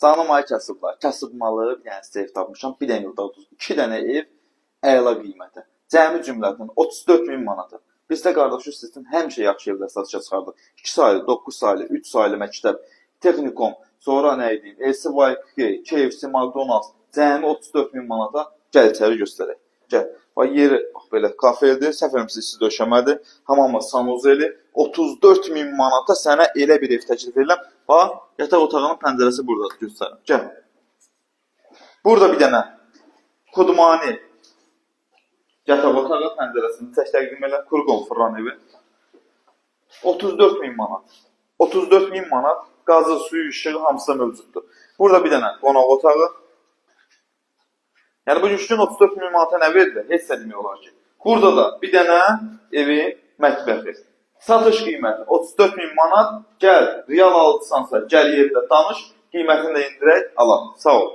Canım ay kasıblar. Kasıbmalı bir dənə sizə ev tapmışam. Bir dənə yox, daha doğrusu 2 dənə ev əla qiymətə. Cəmi cümlədən 34.000 manata. Bizdə qardaşı sizin həmişə yaxşı evlər satışa çıxardı. 2 saylı, 9 saylı, 3 saylı məktəb, texnikum, sonra nə edim, LCY2, KFC, McDonald's cəmi 34.000 manata gəl içəri göstərək. Gəl. Bax yeri bax belə kafedir, səfərimsiz siz döşəmədir. Hamama sanuzeli 34.000 manata sənə elə bir ev təklif edirəm. Bax, yataq otağının pəncərəsi burada göstərim. Gəl. Burada bir dənə Kudmani yataq otağı pəncərəsini təqdim elə, Kurqon Fırlan evi. 34.000 manat. 34.000 manat qazı, suyu, işığı hamısı mövcuddur. Burada bir dənə qonaq otağı. Yəni bu gün 34.000 manata nə verilir? Heç də demək olar ki. Burada da bir dənə evin mətbəxi. Satış qiyməti 34.000 manat. Gəl, real alıcısansa gəl yerdə danış, qiymətini də indirək, alaq. Sağ ol.